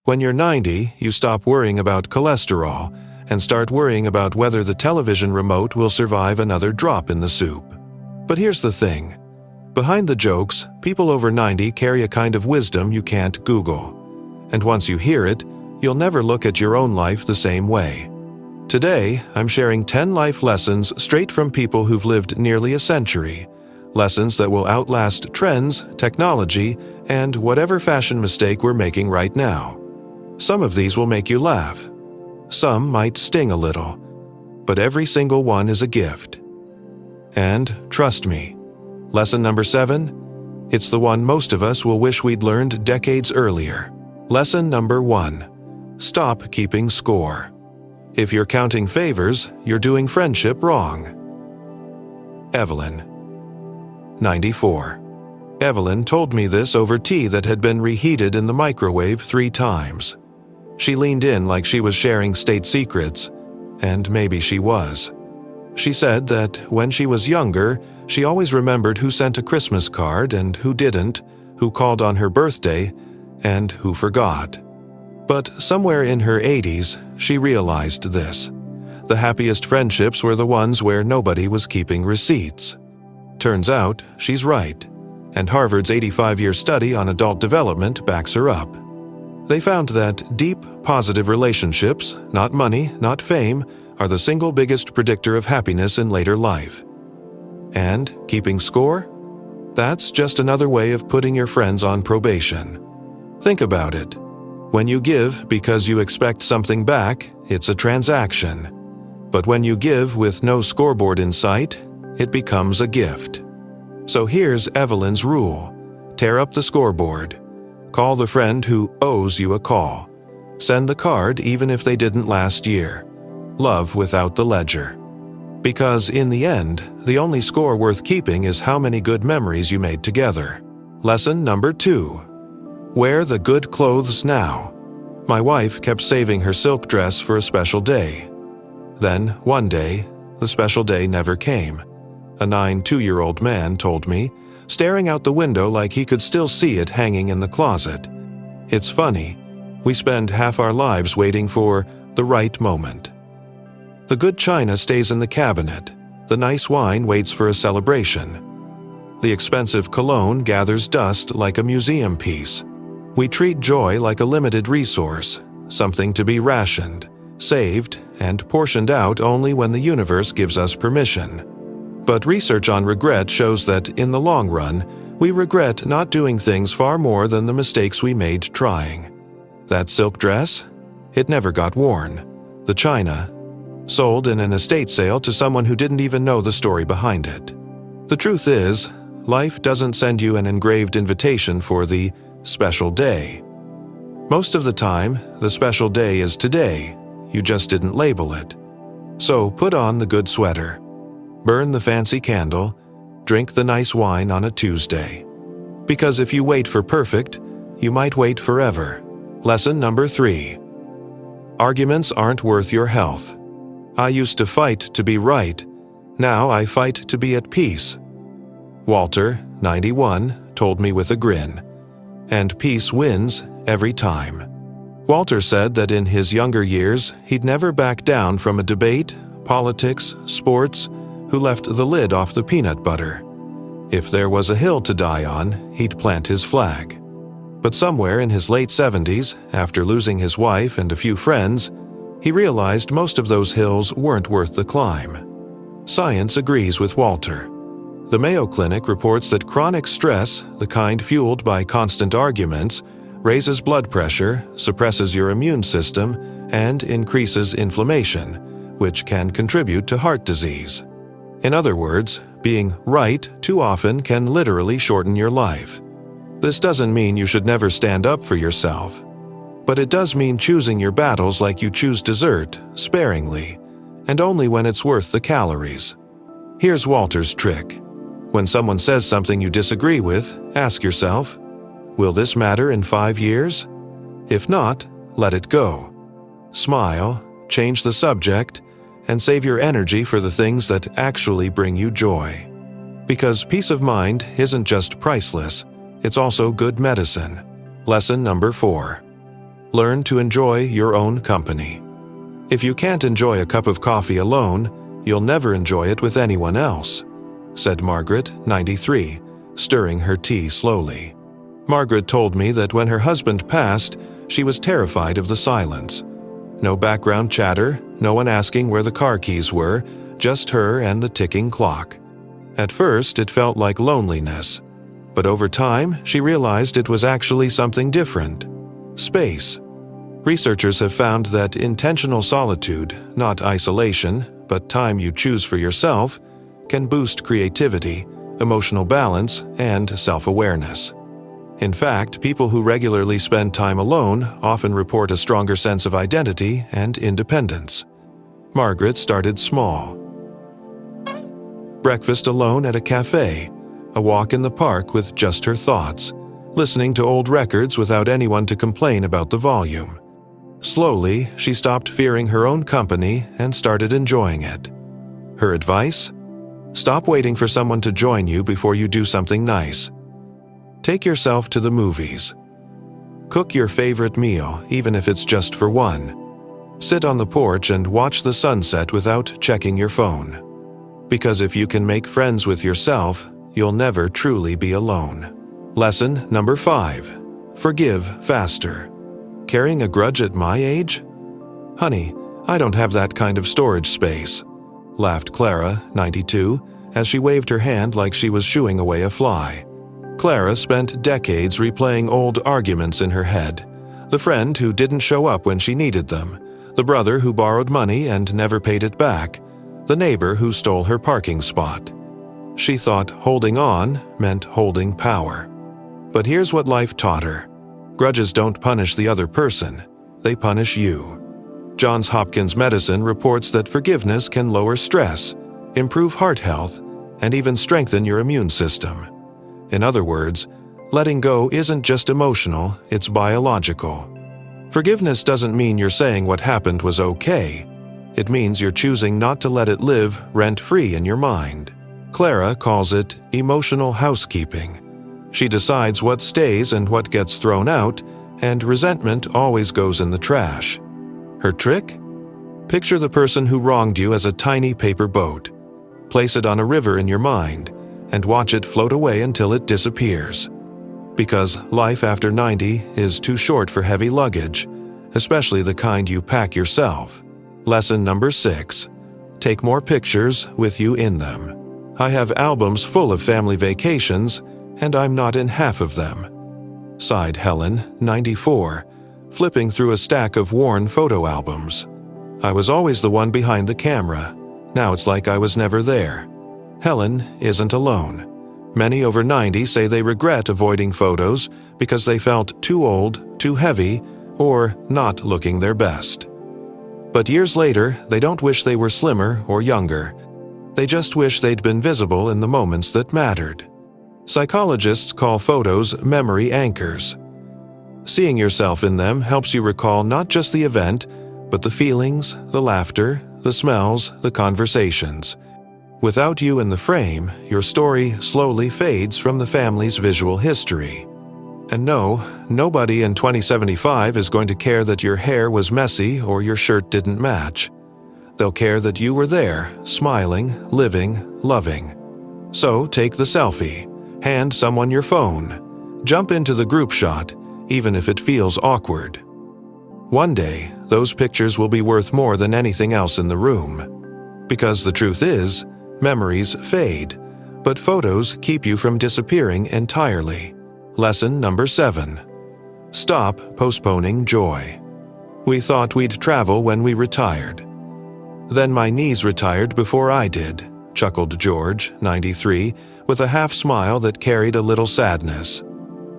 When you're 90, you stop worrying about cholesterol and start worrying about whether the television remote will survive another drop in the soup. But here's the thing. Behind the jokes, people over 90 carry a kind of wisdom you can't Google. And once you hear it, you'll never look at your own life the same way. Today, I'm sharing 10 life lessons straight from people who've lived nearly a century. Lessons that will outlast trends, technology, and whatever fashion mistake we're making right now. Some of these will make you laugh. Some might sting a little. But every single one is a gift. And trust me, lesson number 7, it's the one most of us will wish we'd learned decades earlier. Lesson number 1, stop keeping score. If you're counting favors, you're doing friendship wrong. Evelyn, 94. Evelyn told me this over tea that had been reheated in the microwave 3 times. She leaned in like she was sharing state secrets, and maybe she was. She said that when she was younger, she always remembered who sent a Christmas card and who didn't, who called on her birthday, and who forgot. But somewhere in her 80s, she realized this. The happiest friendships were the ones where nobody was keeping receipts. Turns out, she's right, and Harvard's 85-year study on adult development backs her up. They found that deep, positive relationships, not money, not fame, are the single biggest predictor of happiness in later life. And keeping score? That's just another way of putting your friends on probation. Think about it. When you give because you expect something back, it's a transaction. But when you give with no scoreboard in sight, it becomes a gift. So here's Evelyn's rule. Tear up the scoreboard. Call the friend who owes you a call. Send the card even if they didn't last year. Love without the ledger. Because in the end, the only score worth keeping is how many good memories you made together. Lesson number 2. Wear the good clothes now. My wife kept saving her silk dress for a special day. Then, one day, the special day never came. A 92-year-old man told me, staring out the window like he could still see it hanging in the closet. It's funny, we spend half our lives waiting for the right moment. The good china stays in the cabinet. The nice wine waits for a celebration. The expensive cologne gathers dust like a museum piece. We treat joy like a limited resource, something to be rationed, saved, and portioned out only when the universe gives us permission. But research on regret shows that, in the long run, we regret not doing things far more than the mistakes we made trying. That silk dress? It never got worn. The china? Sold in an estate sale to someone who didn't even know the story behind it. The truth is, life doesn't send you an engraved invitation for the special day. Most of the time, the special day is today. You just didn't label it. So put on the good sweater. Burn the fancy candle, drink the nice wine on a Tuesday. Because if you wait for perfect, you might wait forever. Lesson number 3. Arguments aren't worth your health. I used to fight to be right. Now I fight to be at peace. Walter, 91, told me with a grin. And peace wins every time. Walter said that in his younger years, he'd never back down from a debate, politics, sports, who left the lid off the peanut butter. If there was a hill to die on, he'd plant his flag. But somewhere in his late 70s, after losing his wife and a few friends, he realized most of those hills weren't worth the climb. Science agrees with Walter. The Mayo Clinic reports that chronic stress, the kind fueled by constant arguments, raises blood pressure, suppresses your immune system, and increases inflammation, which can contribute to heart disease. In other words, being right too often can literally shorten your life. This doesn't mean you should never stand up for yourself, but it does mean choosing your battles like you choose dessert, sparingly, and only when it's worth the calories. Here's Walter's trick. When someone says something you disagree with, ask yourself, will this matter in 5 years? If not, let it go. Smile, change the subject, and save your energy for the things that actually bring you joy. Because peace of mind isn't just priceless, it's also good medicine. Lesson number 4. Learn to enjoy your own company. If you can't enjoy a cup of coffee alone, you'll never enjoy it with anyone else, said Margaret, 93, stirring her tea slowly. Margaret told me that when her husband passed, she was terrified of the silence. No background chatter, no one asking where the car keys were, just her and the ticking clock. At first, it felt like loneliness, but over time, she realized it was actually something different: space. Researchers have found that intentional solitude, not isolation, but time you choose for yourself, can boost creativity, emotional balance, and self-awareness. In fact, people who regularly spend time alone often report a stronger sense of identity and independence. Margaret started small. Breakfast alone at a cafe, a walk in the park with just her thoughts, listening to old records without anyone to complain about the volume. Slowly, she stopped fearing her own company and started enjoying it. Her advice? Stop waiting for someone to join you before you do something nice. Take yourself to the movies. Cook your favorite meal, even if it's just for one. Sit on the porch and watch the sunset without checking your phone. Because if you can make friends with yourself, you'll never truly be alone. Lesson number 5. Forgive faster. Carrying a grudge at my age? Honey, I don't have that kind of storage space, laughed Clara, 92, as she waved her hand like she was shooing away a fly. Clara spent decades replaying old arguments in her head. The friend who didn't show up when she needed them, the brother who borrowed money and never paid it back, the neighbor who stole her parking spot. She thought holding on meant holding power. But here's what life taught her. Grudges don't punish the other person, they punish you. Johns Hopkins Medicine reports that forgiveness can lower stress, improve heart health, and even strengthen your immune system. In other words, letting go isn't just emotional, it's biological. Forgiveness doesn't mean you're saying what happened was okay. It means you're choosing not to let it live rent-free in your mind. Clara calls it emotional housekeeping. She decides what stays and what gets thrown out, and resentment always goes in the trash. Her trick? Picture the person who wronged you as a tiny paper boat. Place it on a river in your mind, and watch it float away until it disappears. Because life after 90 is too short for heavy luggage, especially the kind you pack yourself. Lesson number 6. Take more pictures with you in them. I have albums full of family vacations, and I'm not in half of them, sighed Helen, 94, flipping through a stack of worn photo albums. I was always the one behind the camera. Now it's like I was never there. Helen isn't alone. Many over 90 say they regret avoiding photos because they felt too old, too heavy, or not looking their best. But years later, they don't wish they were slimmer or younger. They just wish they'd been visible in the moments that mattered. Psychologists call photos memory anchors. Seeing yourself in them helps you recall not just the event, but the feelings, the laughter, the smells, the conversations. Without you in the frame, your story slowly fades from the family's visual history. And no, nobody in 2075 is going to care that your hair was messy or your shirt didn't match. They'll care that you were there, smiling, living, loving. So take the selfie. Hand someone your phone. Jump into the group shot, even if it feels awkward. One day, those pictures will be worth more than anything else in the room. Because the truth is, memories fade, but photos keep you from disappearing entirely. Lesson number 7. Stop postponing joy. We thought we'd travel when we retired. Then my knees retired before I did, chuckled George, 93, with a half-smile that carried a little sadness.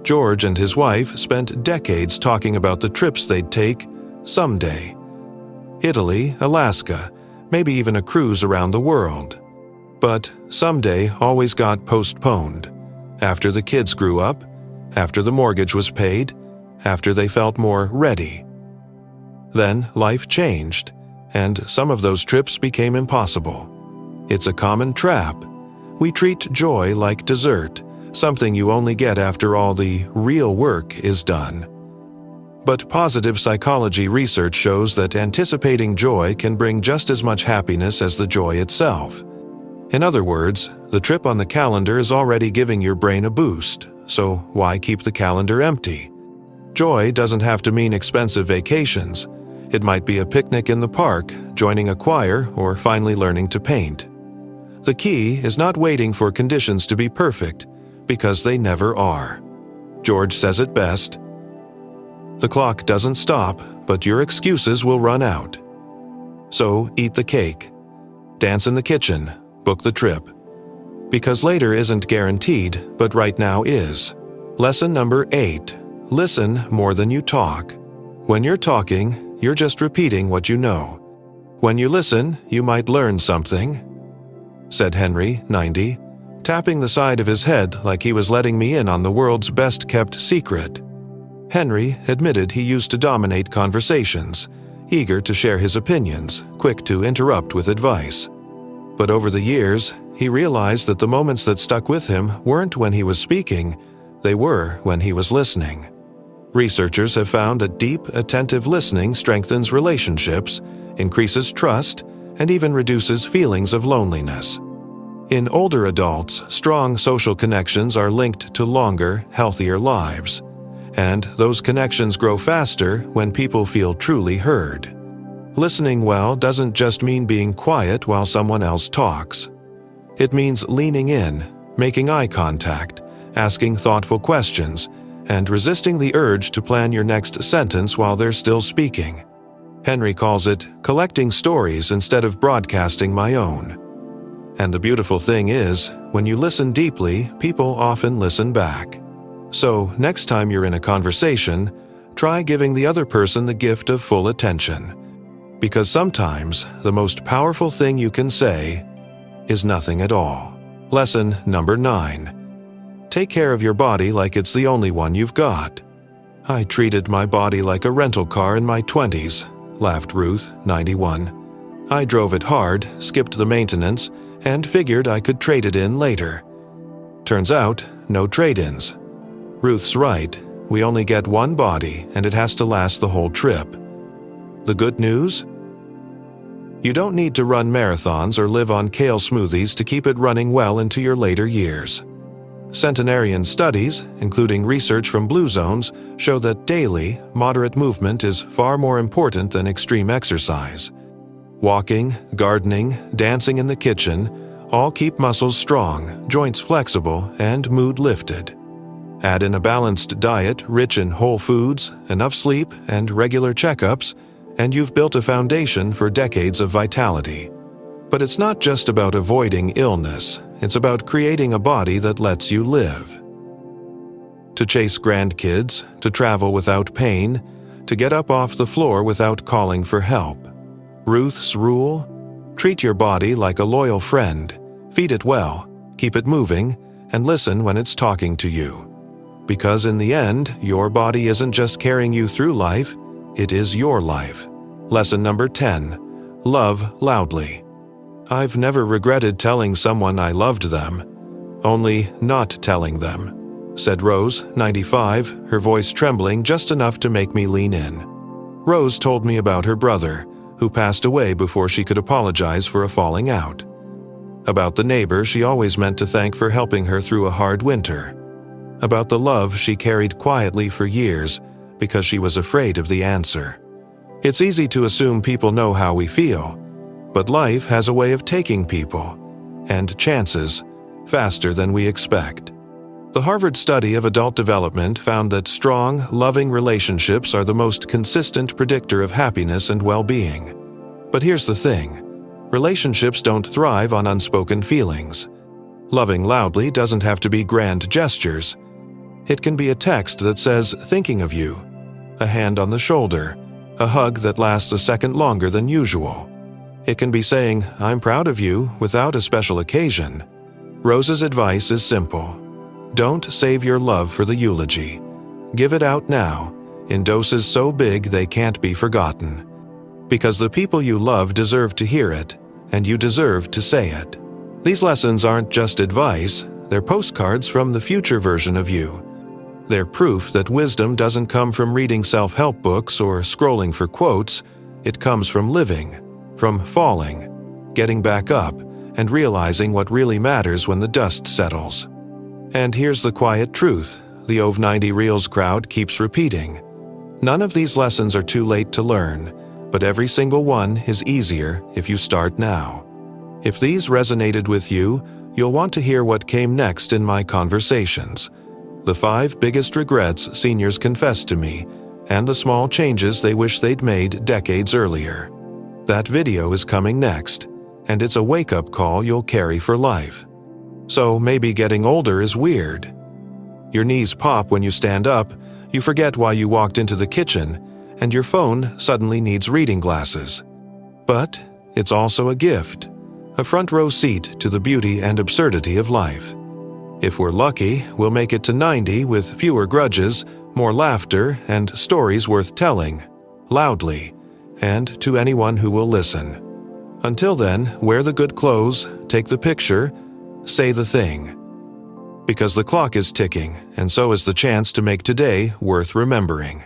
George and his wife spent decades talking about the trips they'd take someday. Italy, Alaska, maybe even a cruise around the world. But someday always got postponed. After the kids grew up, after the mortgage was paid, after they felt more ready. Then life changed, and some of those trips became impossible. It's a common trap. We treat joy like dessert, something you only get after all the real work is done. But positive psychology research shows that anticipating joy can bring just as much happiness as the joy itself. In other words, the trip on the calendar is already giving your brain a boost, so why keep the calendar empty? Joy doesn't have to mean expensive vacations. It might be a picnic in the park, joining a choir, or finally learning to paint. The key is not waiting for conditions to be perfect, because they never are. George says it best: "The clock doesn't stop, but your excuses will run out." So eat the cake. Dance in the kitchen. Book the trip. Because later isn't guaranteed, but right now is. Lesson number 8. Listen more than you talk. When you're talking, you're just repeating what you know. When you listen, you might learn something, said Henry, 90, tapping the side of his head like he was letting me in on the world's best-kept secret. Henry admitted he used to dominate conversations, eager to share his opinions, quick to interrupt with advice. But over the years, he realized that the moments that stuck with him weren't when he was speaking, they were when he was listening. Researchers have found that deep, attentive listening strengthens relationships, increases trust, and even reduces feelings of loneliness. In older adults, strong social connections are linked to longer, healthier lives. And those connections grow faster when people feel truly heard. Listening well doesn't just mean being quiet while someone else talks. It means leaning in, making eye contact, asking thoughtful questions, and resisting the urge to plan your next sentence while they're still speaking. Henry calls it collecting stories instead of broadcasting my own. And the beautiful thing is, when you listen deeply, people often listen back. So, next time you're in a conversation, try giving the other person the gift of full attention. Because sometimes, the most powerful thing you can say is nothing at all. Lesson number 9. Take care of your body like it's the only one you've got. I treated my body like a rental car in my 20s, laughed Ruth, 91. I drove it hard, skipped the maintenance, and figured I could trade it in later. Turns out, no trade-ins. Ruth's right. We only get one body, and it has to last the whole trip. The good news? You don't need to run marathons or live on kale smoothies to keep it running well into your later years. Centenarian studies, including research from Blue Zones, show that daily, moderate movement is far more important than extreme exercise. Walking, gardening, dancing in the kitchen all keep muscles strong, joints flexible, and mood lifted. Add in a balanced diet rich in whole foods, enough sleep, and regular checkups, and you've built a foundation for decades of vitality. But it's not just about avoiding illness, it's about creating a body that lets you live. To chase grandkids, to travel without pain, to get up off the floor without calling for help. Ruth's rule? Treat your body like a loyal friend, feed it well, keep it moving, and listen when it's talking to you. Because in the end, your body isn't just carrying you through life, it is your life. Lesson number 10. Love loudly. I've never regretted telling someone I loved them, only not telling them, said Rose, 95, her voice trembling just enough to make me lean in. Rose told me about her brother, who passed away before she could apologize for a falling out. About the neighbor she always meant to thank for helping her through a hard winter. About the love she carried quietly for years because she was afraid of the answer. It's easy to assume people know how we feel, but life has a way of taking people, and chances, faster than we expect. The Harvard study of adult development found that strong, loving relationships are the most consistent predictor of happiness and well-being. But here's the thing. Relationships don't thrive on unspoken feelings. Loving loudly doesn't have to be grand gestures. It can be a text that says, "Thinking of you," a hand on the shoulder, a hug that lasts a second longer than usual. It can be saying, "I'm proud of you," without a special occasion. Rose's advice is simple. Don't save your love for the eulogy. Give it out now, in doses so big they can't be forgotten. Because the people you love deserve to hear it, and you deserve to say it. These lessons aren't just advice, they're postcards from the future version of you. They're proof that wisdom doesn't come from reading self-help books or scrolling for quotes. It comes from living, from falling, getting back up, and realizing what really matters when the dust settles. And here's the quiet truth the Ove 90 Reels crowd keeps repeating. None of these lessons are too late to learn, but every single one is easier if you start now. If these resonated with you, you'll want to hear what came next in my conversations. The 5 biggest regrets seniors confess to me, and the small changes they wish they'd made decades earlier. That video is coming next, and it's a wake-up call you'll carry for life. So maybe getting older is weird. Your knees pop when you stand up, you forget why you walked into the kitchen, and your phone suddenly needs reading glasses. But it's also a gift, a front row seat to the beauty and absurdity of life. If we're lucky, we'll make it to 90 with fewer grudges, more laughter, and stories worth telling, loudly, and to anyone who will listen. Until then, wear the good clothes, take the picture, say the thing. Because the clock is ticking, and so is the chance to make today worth remembering.